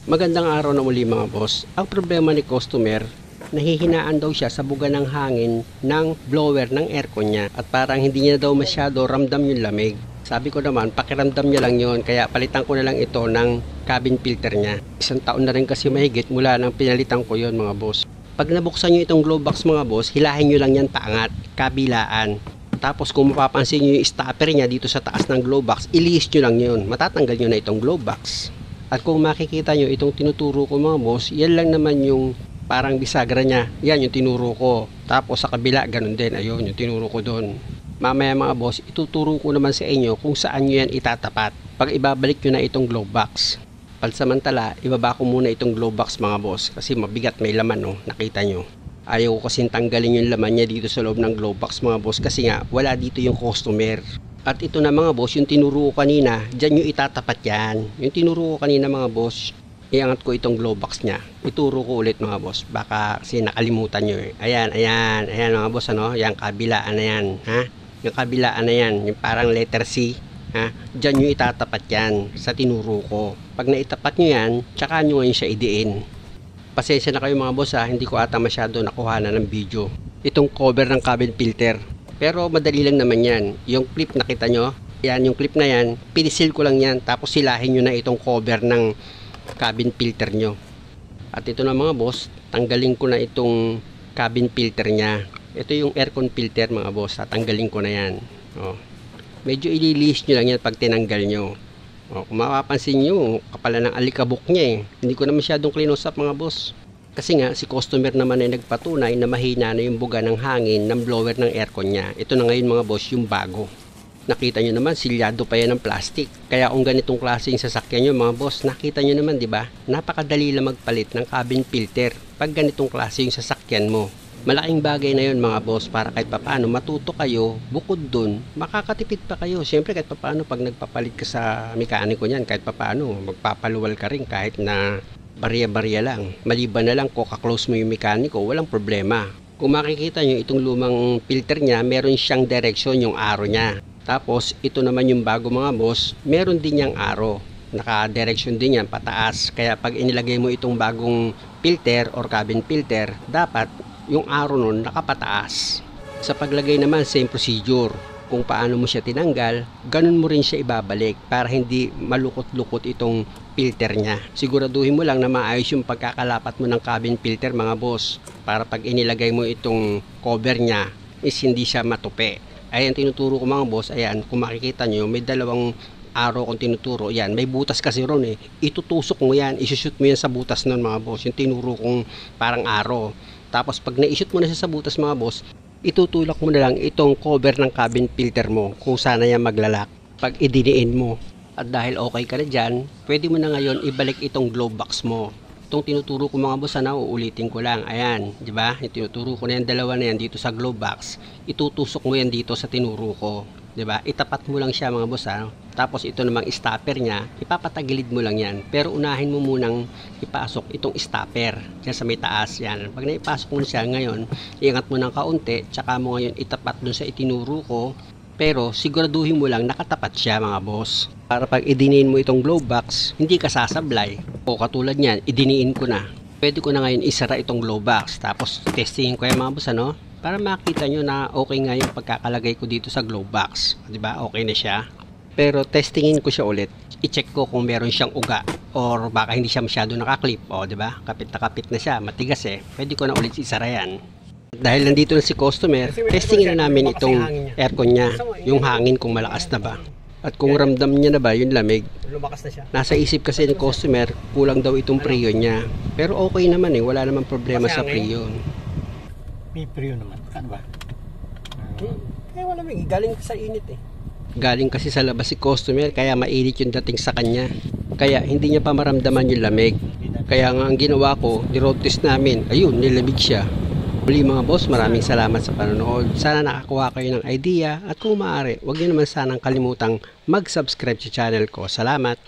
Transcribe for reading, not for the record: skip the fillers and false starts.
Magandang araw na muli mga boss. Ang problema ni customer, nahihinaan daw siya sa buga ng hangin ng blower ng aircon niya at parang hindi niya daw masyado ramdam yung lamig. Sabi ko naman, pakiramdam niya lang yon, kaya palitan ko na lang ito ng cabin filter niya. 1 taon na rin kasi mahigit mula nang pinalitan ko yon mga boss. Pag nabuksan nyo itong glove box mga boss, hilahin nyo lang yan paangat, kabilaan. Tapos kung mapapansin nyo yung stopper niya dito sa taas ng glove box, ilihis nyo lang yun, matatanggal nyo na itong glove box. At kung makikita nyo itong tinuturo ko mga boss, yan lang naman yung parang bisagra niya. Yan yung tinuro ko. Tapos sa kabila, ganun din. Ayun, yung tinuro ko doon. Mamaya mga boss, ituturo ko naman sa inyo kung saan nyo yan itatapat. Pag ibabalik nyo na itong glove box. Pansamantala, ibaba ko muna itong glove box mga boss. Kasi mabigat, may laman, no? Nakita nyo. Ayaw ko kasing tanggalin yung laman niya dito sa loob ng glove box mga boss. Kasi nga, wala dito yung customer. At ito na mga boss, yung tinuro ko kanina, dyan yung itatapat yan. Yung tinuro ko kanina mga boss, iangat ko itong glove box niya. Ituro ko ulit mga boss, baka kasi nakalimutan nyo eh. Ayan mga boss, ano? Yung kabilaan na yan, ha? Yung kabilaan na yan, yung parang letter C, ha? Dyan yung itatapat yan sa tinuro ko. Pag naitapat nyo yan, tsaka nyo ngayon siya idiin. Pasensya na kayo mga boss ha, hindi ko ata masyado nakuha na ng video. Itong cover ng cabin filter. Pero madali lang naman yan. Yung clip nakita nyo, yan yung clip na yan, pinisil ko lang yan, tapos silahin nyo na itong cover ng cabin filter nyo. At ito na mga boss, tanggalin ko na itong cabin filter nya. Ito yung aircon filter mga boss, tatanggalin ko na yan. O, medyo ililihis nyo lang yan pag tinanggal nyo. O, kung mapapansin nyo, kapala ng alikabok nya eh. Hindi ko na masyadong close up mga boss. Kasi nga, si customer naman ay nagpatunay na mahina na yung buga ng hangin ng blower ng aircon niya. Ito na ngayon mga boss, yung bago. Nakita nyo naman, silyado pa yan ng plastic. Kaya kung ganitong klase yung sasakyan nyo mga boss, nakita nyo naman, di ba? Napakadali lang magpalit ng cabin filter pag ganitong klase yung sasakyan mo. Malaking bagay na yun mga boss para kahit papaano matuto kayo, bukod dun, makakatipid pa kayo. Siyempre kahit papaano pag nagpapalit ka sa mekaniko niyan, kahit papaano magpapaluwal ka rin kahit na barya-barya lang. Maliban na lang kung kaklose mo yung mekaniko, walang problema. Kung makikita nyo itong lumang filter nya, meron siyang direction yung arrow nya. Tapos ito naman yung bago mga boss, meron din yung arrow. Naka-direction din yan pataas. Kaya pag inilagay mo itong bagong filter or cabin filter, dapat yung arrow nun nakapataas. Sa paglagay naman, same procedure. Kung paano mo siya tinanggal, ganun mo rin siya ibabalik para hindi malukot-lukot itong filter niya. Siguraduhin mo lang na maayos yung pagkakalapat mo ng cabin filter mga boss, para pag inilagay mo itong cover niya is hindi siya matupi. Ayan tinuturo ko mga boss, ayan kung makikita nyo may dalawang arrow kung tinuturo. Yan, may butas kasi ron eh. Itutusok mo yan, isushoot mo yan sa butas nun mga boss, yung tinuro kong parang arrow. Tapos pag na-shoot mo na siya sa butas mga boss, itutulak mo na lang itong cover ng cabin filter mo kung sana yan maglalak pag idiniin mo. At dahil okay ka na dyan, pwede mo na ngayon ibalik itong glove box mo. Itong tinuturo ko mga boss, sana uulitin ko lang. Ayan, di ba? Tinuturo ko na yan, dalawa na yan dito sa glove box. Itutusok mo yan dito sa tinuro ko. Di ba? Itapat mo lang siya mga boss, ha? Tapos ito namang stopper niya, ipapatagilid mo lang yan. Pero unahin mo munang ipasok itong stopper diyan sa may taas. Yan. Pag naipasok mo siya ngayon, iangat mo ng kaunti, tsaka mo ngayon itapat dun sa itinuro ko. Pero siguraduhin mo lang nakatapat siya mga boss. Para pag idiniin mo itong glove box, hindi ka sasablay. O katulad niyan, idiniin ko na. Pwede ko na ngayon isara itong glove box. Tapos testingin ko yan mga boss, ano? Para makita nyo na okay nga yung pagkakalagay ko dito sa glove box. Diba? Okay na siya. Pero testingin ko siya ulit. I-check ko kung meron siyang uga. Or baka hindi siya masyado nakaklip. O diba? Kapit na kapit na siya. Matigas eh. Pwede ko na ulit isara yan. Dahil nandito na si customer, testingin na namin itong aircon niya. Yung hangin kung malakas na ba. At kung ramdam niya na ba yung lamig. Lumakas na siya. Nasa isip kasi ng customer, kulang daw itong preyon niya. Pero okay naman eh. Wala namang problema sa preyon. May preyon naman. Ano ba? Wala may. Galing sa init eh. Galing kasi sa labas si customer, kaya mainit yung dating sa kanya. Kaya hindi niya pa maramdaman yung lamig. Kaya nga ang ginawa ko, ni-road test namin, ayun, nilamig siya. Muli mga boss, maraming salamat sa panonood. Sana nakakuha kayo ng idea at kung maaari, huwag niyo naman sanang kalimutang mag-subscribe sa channel ko. Salamat!